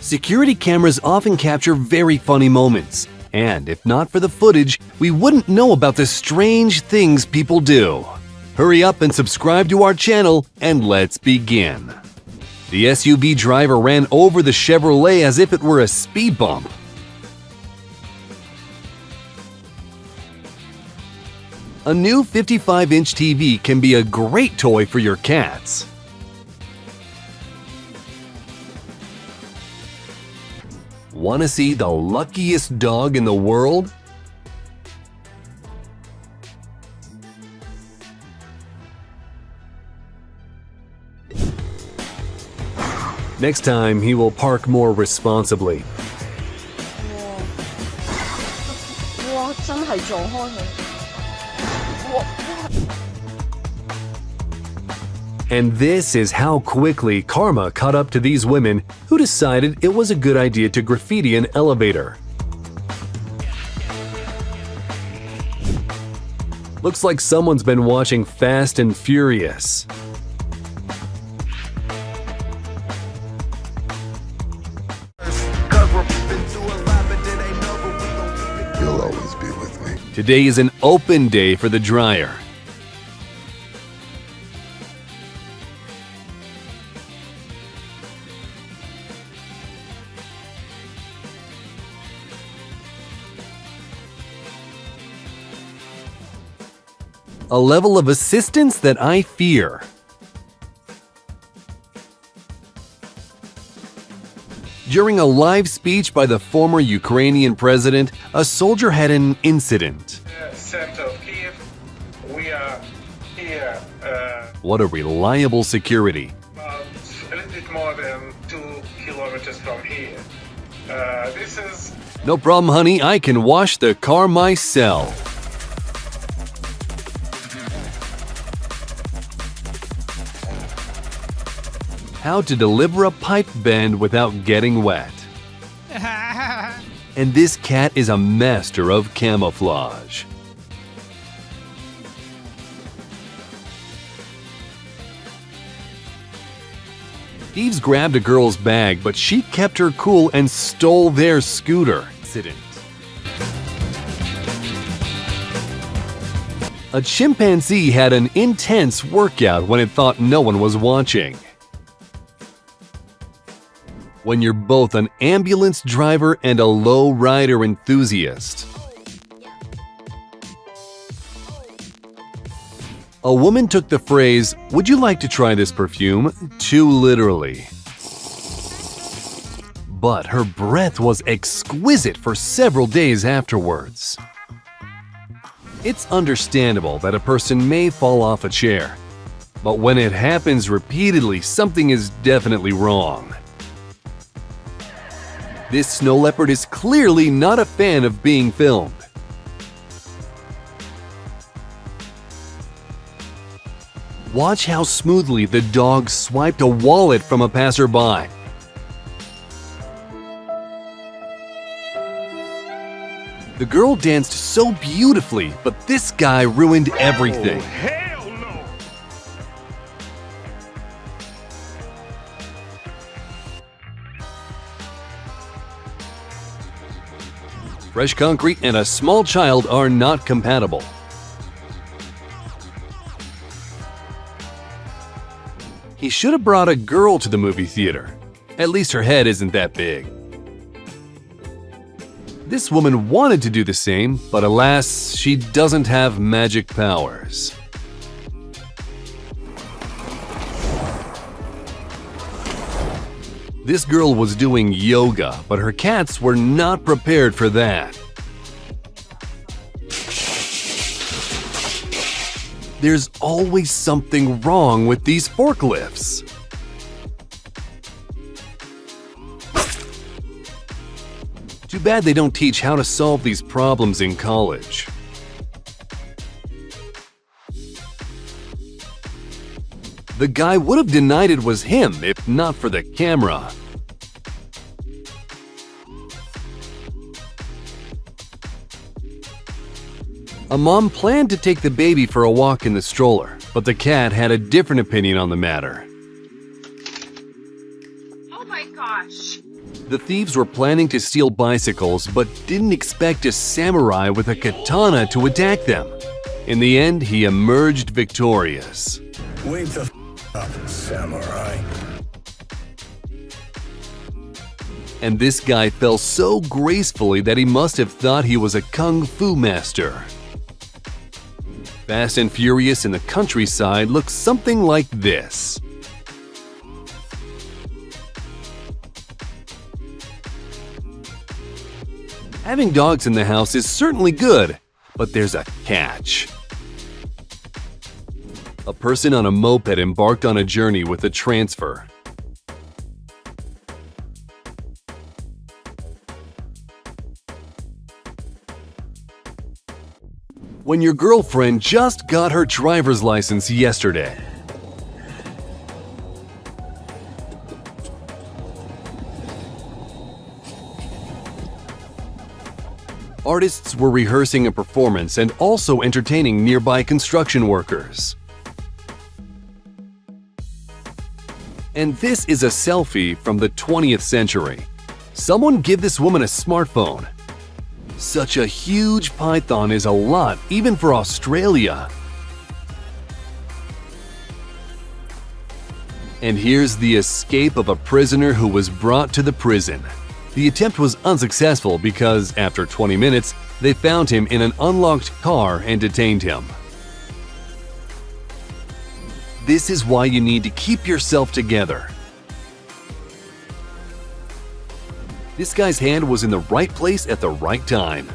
Security cameras often capture very funny moments, and if not for the footage, we wouldn't know about the strange things people do. Hurry up and subscribe to our channel, and let's begin. The SUV driver ran over the Chevrolet as if it were a speed bump. A new 55-inch TV can be a great toy for your cats. Want to see the luckiest dog in the world? Next time, he will park more responsibly.哇！真係撞開佢。 And this is how quickly karma caught up to these women who decided it was a good idea to graffiti an elevator. Looks like someone's been watching Fast and Furious. You'll always be with me. Today is an open day for the dryer. A level of assistance that I fear. During a live speech by the former Ukrainian president, a soldier had an incident. Center of Kiev, we are here What a reliable security. about a little bit more than 2 kilometers from here. This is No problem, honey, I can wash the car myself. How to deliver a pipe bend without getting wet. And this cat is a master of camouflage. Thieves grabbed a girl's bag, but she kept her cool and stole their scooter. Incident. A chimpanzee had an intense workout when it thought no one was watching. When you're both an ambulance driver and a low-rider enthusiast. A woman took the phrase, "Would you like to try this perfume?" too literally. But her breath was exquisite for several days afterwards. It's understandable that a person may fall off a chair, but when it happens repeatedly, something is definitely wrong. This snow leopard is clearly not a fan of being filmed. Watch how smoothly the dog swiped a wallet from a passerby. The girl danced so beautifully, but this guy ruined everything. hell no! Fresh concrete and a small child are not compatible. He should have brought a girl to the movie theater. At least her head isn't that big. This woman wanted to do the same, but alas, she doesn't have magic powers. This girl was doing yoga, but her cats were not prepared for that. There's always something wrong with these forklifts. Too bad they don't teach how to solve these problems in college. The guy would have denied it was him if not for the camera. A mom planned to take the baby for a walk in the stroller, but the cat had a different opinion on the matter. Oh my gosh! The thieves were planning to steal bicycles but didn't expect a samurai with a katana to attack them. In the end, he emerged victorious. Wake the up, samurai. And this guy fell so gracefully that he must have thought he was a kung fu master. Fast and Furious in the countryside looks something like this. Having dogs in the house is certainly good, but there's a catch. A person on a moped embarked on a journey with a transfer. When your girlfriend just got her driver's license yesterday. Artists were rehearsing a performance and also entertaining nearby construction workers. And this is a selfie from the 20th century. Someone give this woman a smartphone. Such a huge python is a lot, even for Australia. And here's the escape of a prisoner who was brought to the prison. The attempt was unsuccessful because, after 20 minutes, they found him in an unlocked car and detained him. This is why you need to keep yourself together. This guy's hand was in the right place at the right time.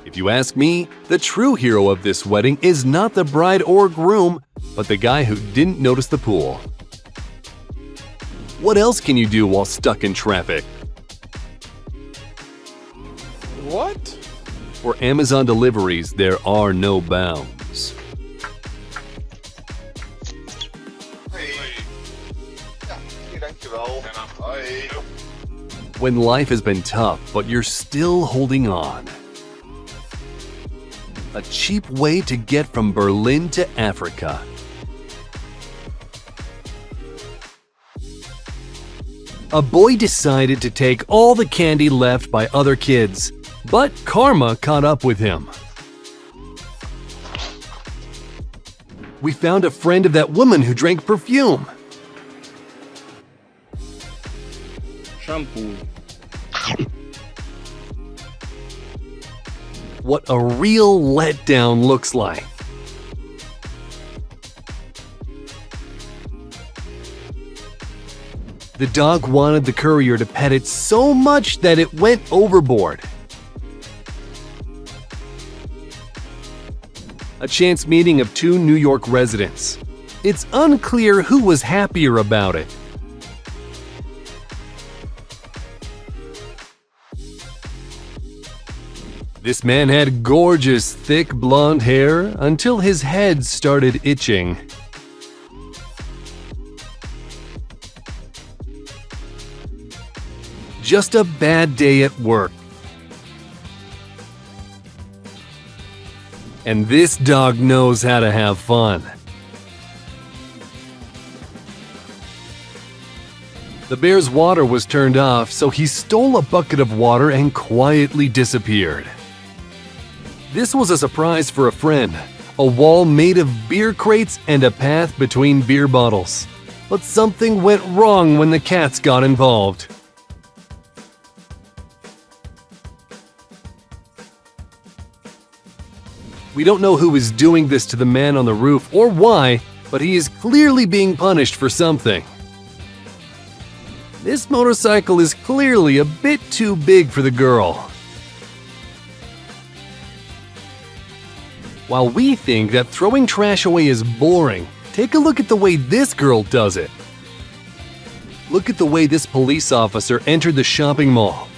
If you ask me, the true hero of this wedding is not the bride or groom, but the guy who didn't notice the pool. What else can you do while stuck in traffic? What? For Amazon deliveries, there are no bounds. When life has been tough, but you're still holding on. A cheap way to get from Berlin to Africa. A boy decided to take all the candy left by other kids, but karma caught up with him. We found a friend of that woman who drank perfume. Shampoo. What a real letdown looks like. The dog wanted the courier to pet it so much that it went overboard. A chance meeting of two New York residents. It's unclear who was happier about it. This man had gorgeous, thick blonde hair until his head started itching. Just a bad day at work. And this dog knows how to have fun. The bear's water was turned off, so he stole a bucket of water and quietly disappeared. This was a surprise for a friend, a wall made of beer crates and a path between beer bottles. But something went wrong when the cats got involved. We don't know who is doing this to the man on the roof or why, but he is clearly being punished for something. This motorcycle is clearly a bit too big for the girl. While we think that throwing trash away is boring, take a look at the way this girl does it. Look at the way this police officer entered the shopping mall.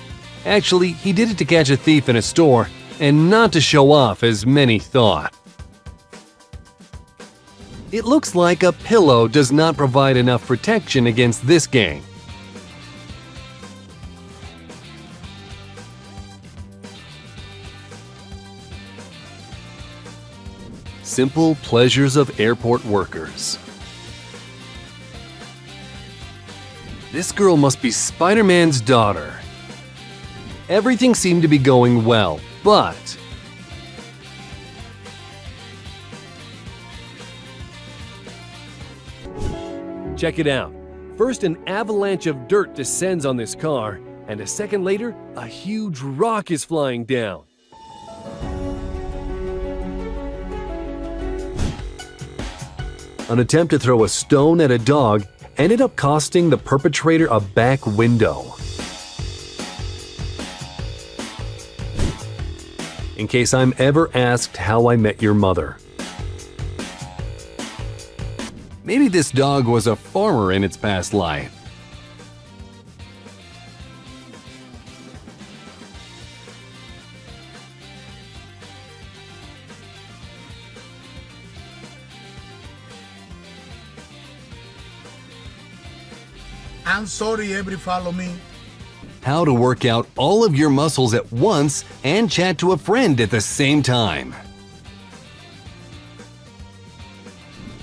Actually, he did it to catch a thief in a store, and not to show off as many thought. It looks like a pillow does not provide enough protection against this gang. Simple pleasures of airport workers. This girl must be Spider-Man's daughter. Everything seemed to be going well, but check it out. First, an avalanche of dirt descends on this car, and a second later, a huge rock is flying down. An attempt to throw a stone at a dog ended up costing the perpetrator a back window. In case I'm ever asked how I met your mother. Maybe this dog was a farmer in its past life. I'm sorry, every follow me. How to work out all of your muscles at once and chat to a friend at the same time.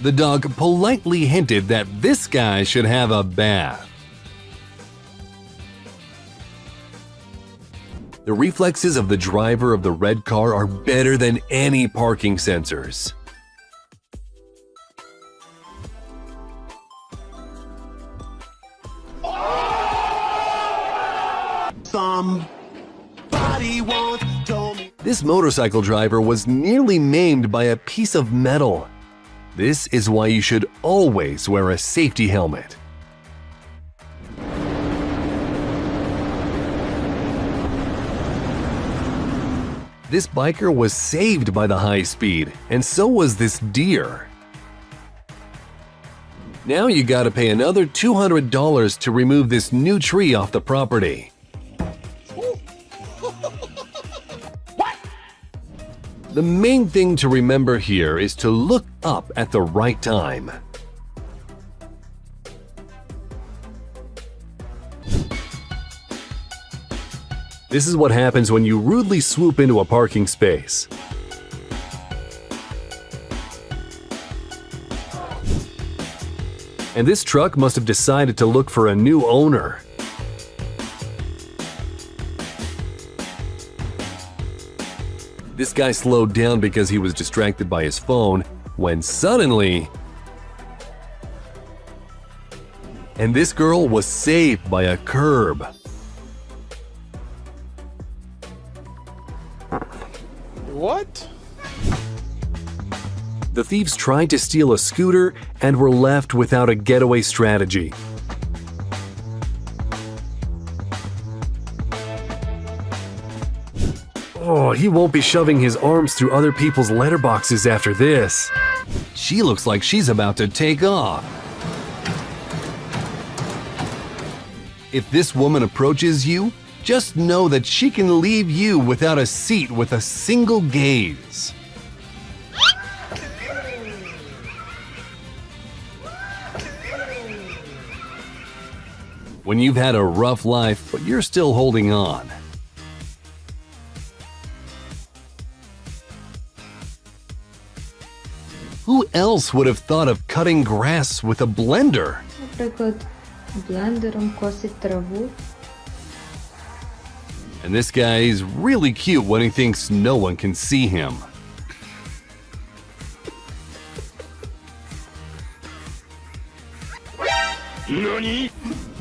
The dog politely hinted that this guy should have a bath. The reflexes of the driver of the red car are better than any parking sensors. Somebody once told me. This motorcycle driver was nearly maimed by a piece of metal. This is why you should always wear a safety helmet. This biker was saved by the high speed, and so was this deer. Now you gotta pay another $200 to remove this new tree off the property. The main thing to remember here is to look up at the right time. This is what happens when you rudely swoop into a parking space. And this truck must have decided to look for a new owner. This guy slowed down because he was distracted by his phone, when suddenly... And this girl was saved by a curb. What? The thieves tried to steal a scooter and were left without a getaway strategy. Oh, he won't be shoving his arms through other people's letterboxes after this. She looks like she's about to take off. If this woman approaches you, just know that she can leave you without a seat with a single gaze. When you've had a rough life, but you're still holding on. Who else would have thought of cutting grass with a blender? Наприклад, блендером косить траву. And this guy is really cute when he thinks no one can see him.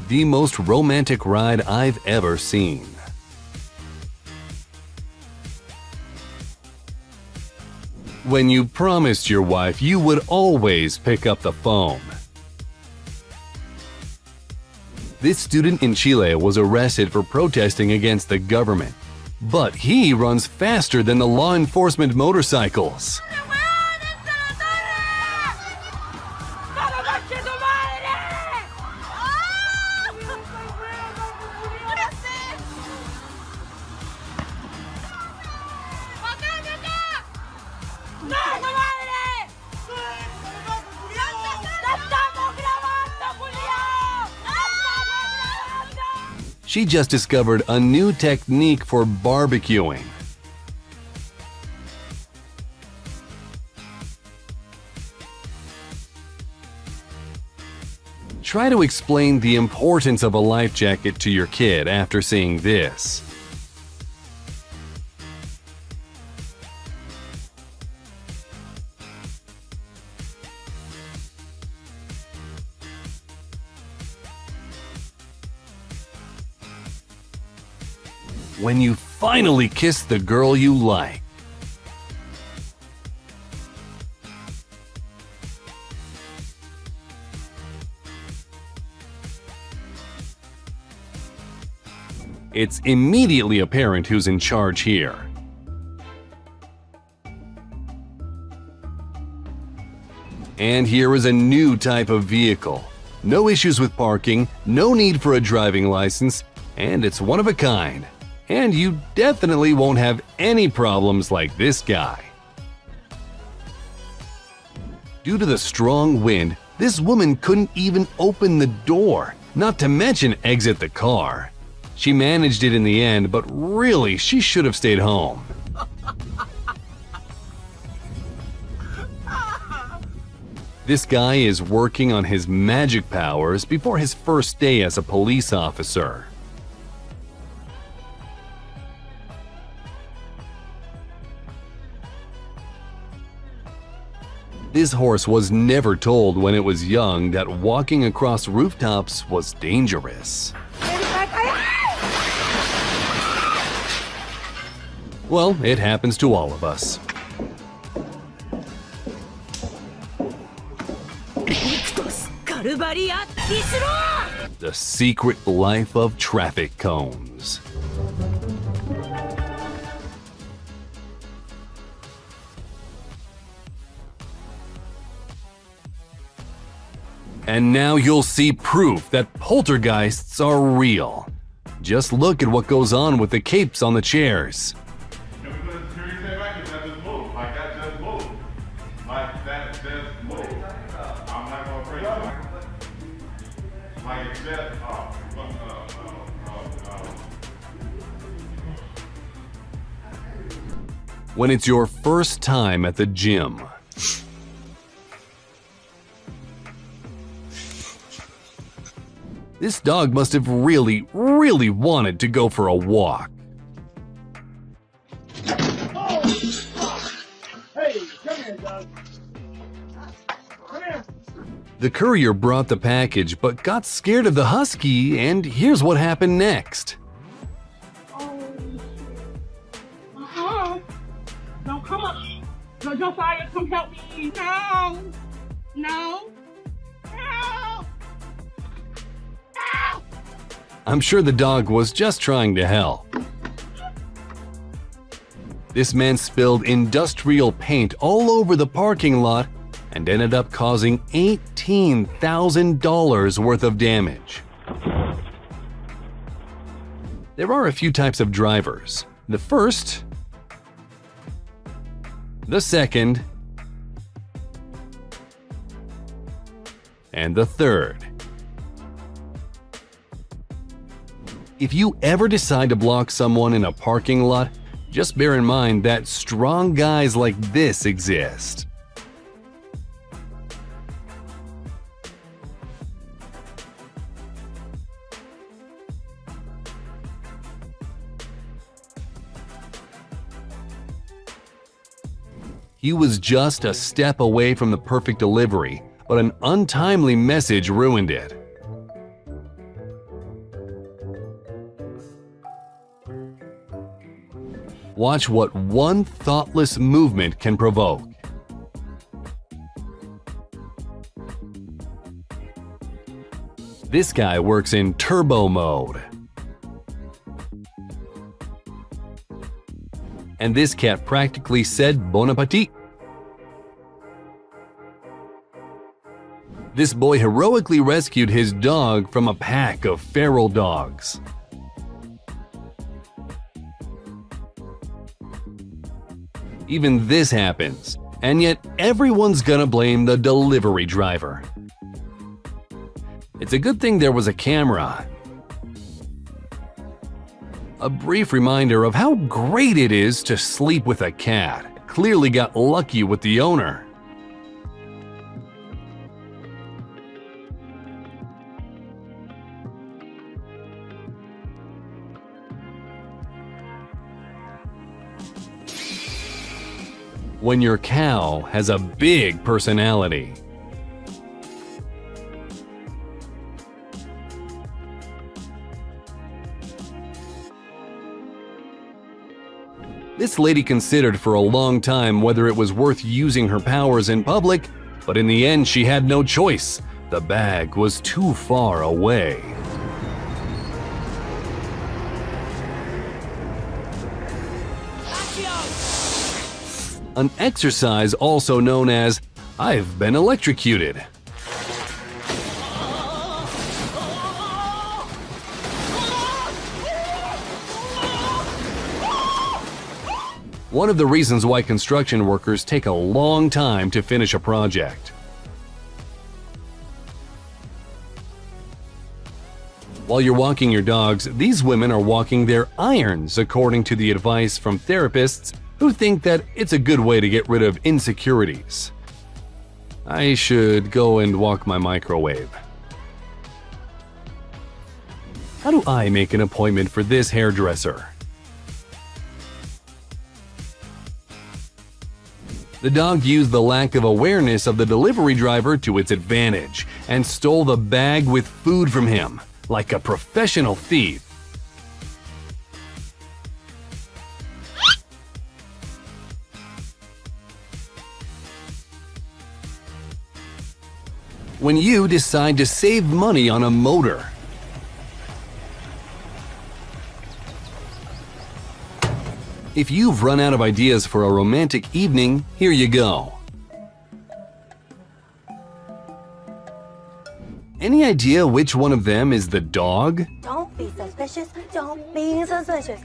The most romantic ride I've ever seen. When you promised your wife you would always pick up the phone. This student in Chile was arrested for protesting against the government, but he runs faster than the law enforcement motorcycles. She just discovered a new technique for barbecuing. Try to explain the importance of a life jacket to your kid after seeing this. When you finally kiss the girl you like. It's immediately apparent who's in charge here. And here is a new type of vehicle. No issues with parking, no need for a driving license, and it's one of a kind. And you definitely won't have any problems like this guy. Due to the strong wind, this woman couldn't even open the door, not to mention exit the car. She managed it in the end, but really, she should have stayed home. This guy is working on his magic powers before his first day as a police officer. This horse was never told when it was young that walking across rooftops was dangerous. Well, it happens to all of us. The secret life of traffic cones. And now you'll see proof that poltergeists are real. Just look at what goes on with the capes on the chairs. When it's your first time at the gym. This dog must have really wanted to go for a walk. The courier brought the package but got scared of the husky, and here's what happened next. No, come on. No, Josiah, come help me. No. No. No. I'm sure the dog was just trying to help. This man spilled industrial paint all over the parking lot and ended up causing $18,000 worth of damage. There are a few types of drivers. The first, the second, and the third. If you ever decide to block someone in a parking lot, just bear in mind that strong guys like this exist. He was just a step away from the perfect delivery, but an untimely message ruined it. Watch what one thoughtless movement can provoke. This guy works in turbo mode. And this cat practically said bon appetit. This boy heroically rescued his dog from a pack of feral dogs. Even this happens, and yet everyone's gonna blame the delivery driver. It's a good thing there was a camera. A brief reminder of how great it is to sleep with a cat. Clearly got lucky with the owner. when your cow has a big personality. This lady considered for a long time whether it was worth using her powers in public, but in the end she had no choice. The bag was too far away. An exercise also known as "I've been electrocuted." One of the reasons why construction workers take a long time to finish a project. While you're walking your dogs, these women are walking their irons, according to the advice from therapists who think that it's a good way to get rid of insecurities. I should go and walk my microwave. How do I make an appointment for this hairdresser? The dog used the lack of awareness of the delivery driver to its advantage and stole the bag with food from him, like a professional thief. When you decide to save money on a motor. If you've run out of ideas for a romantic evening, here you go. Any idea which one of them is the dog? Don't be suspicious. Don't be suspicious.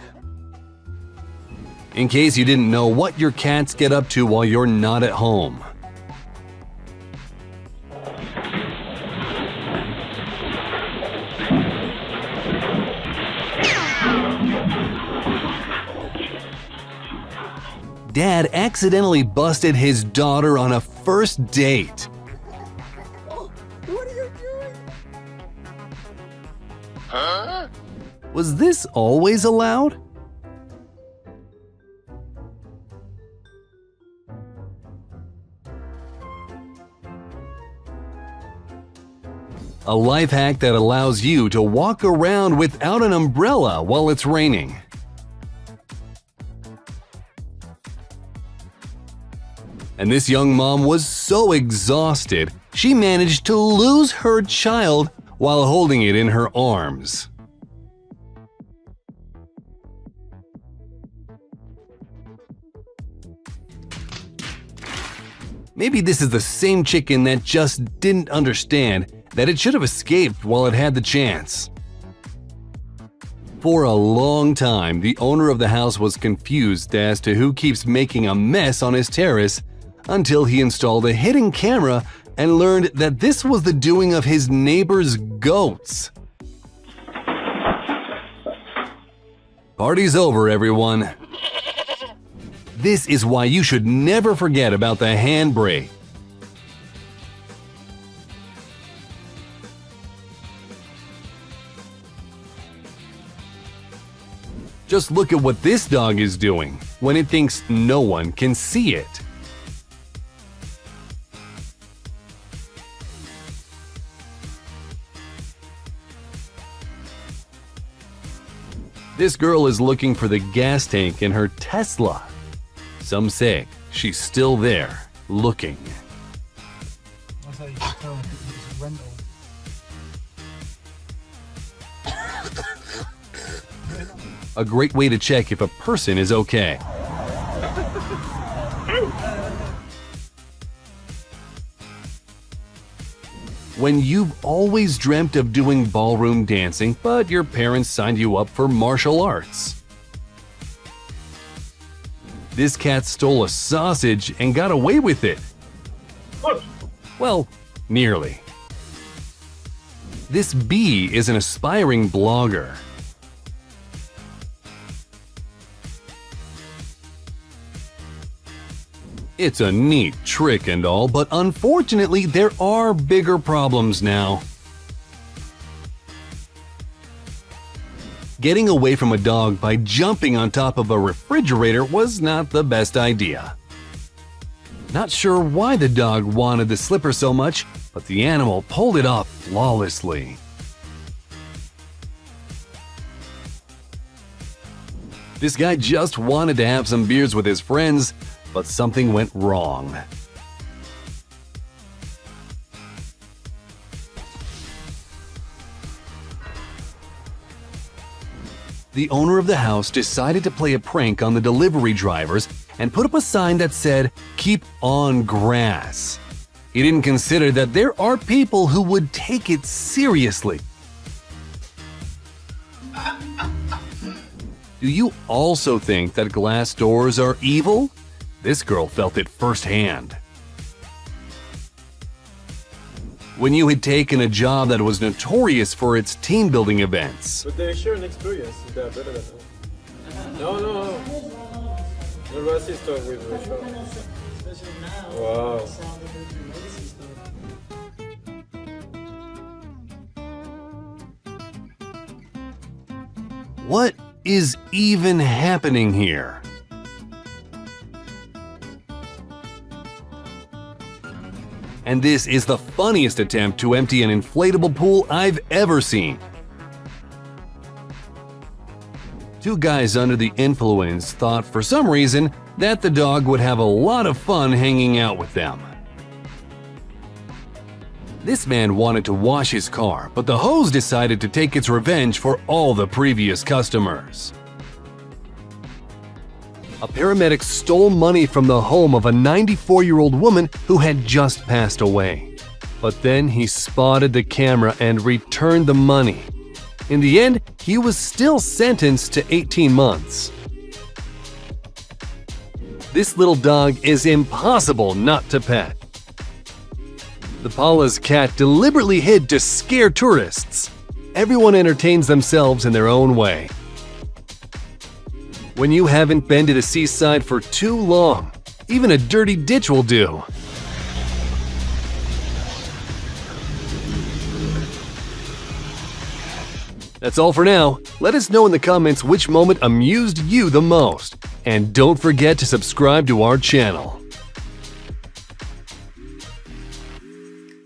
In case you didn't know what your cats get up to while you're not at home. Dad accidentally busted his daughter on a first date. What are you doing? Huh? Was this always allowed? A life hack that allows you to walk around without an umbrella while it's raining. And this young mom was so exhausted, she managed to lose her child while holding it in her arms. Maybe this is the same chicken that just didn't understand that it should have escaped while it had the chance. For a long time, the owner of the house was confused as to who keeps making a mess on his terrace, until he installed a hidden camera and learned that this was the doing of his neighbor's goats. Party's over, everyone. This is why you should never forget about the handbrake. Just look at what this dog is doing when it thinks no one can see it. This girl is looking for the gas tank in her Tesla. Some say she's still there, looking. That's how you can tell if it's a rental. A great way to check if a person is okay. When you've always dreamt of doing ballroom dancing, but your parents signed you up for martial arts. This cat stole a sausage and got away with it. Well, nearly. This bee is an aspiring blogger. It's a neat trick and all, but unfortunately there are bigger problems now. Getting away from a dog by jumping on top of a refrigerator was not the best idea. Not sure why the dog wanted the slipper so much, but the animal pulled it off flawlessly. This guy just wanted to have some beers with his friends, but something went wrong. The owner of the house decided to play a prank on the delivery drivers and put up a sign that said, "Keep on grass." He didn't consider that there are people who would take it seriously. Do you also think that glass doors are evil? This girl felt it firsthand. When you had taken a job that was notorious for its team building events, But they share an experience. They are better than us. No. The racist talk with Rachel. Wow. what is even happening here? And this is the funniest attempt to empty an inflatable pool I've ever seen. Two guys under the influence thought for some reason that the dog would have a lot of fun hanging out with them. This man wanted to wash his car, but the hose decided to take its revenge for all the previous customers. A paramedic stole money from the home of a 94-year-old woman who had just passed away. But then he spotted the camera and returned the money. In the end, he was still sentenced to 18 months. This little dog is impossible not to pet. The Paula's cat deliberately hid to scare tourists. Everyone entertains themselves in their own way. When you haven't been to the seaside for too long, even a dirty ditch will do. That's all for now. Let us know in the comments which moment amused you the most. And don't forget to subscribe to our channel.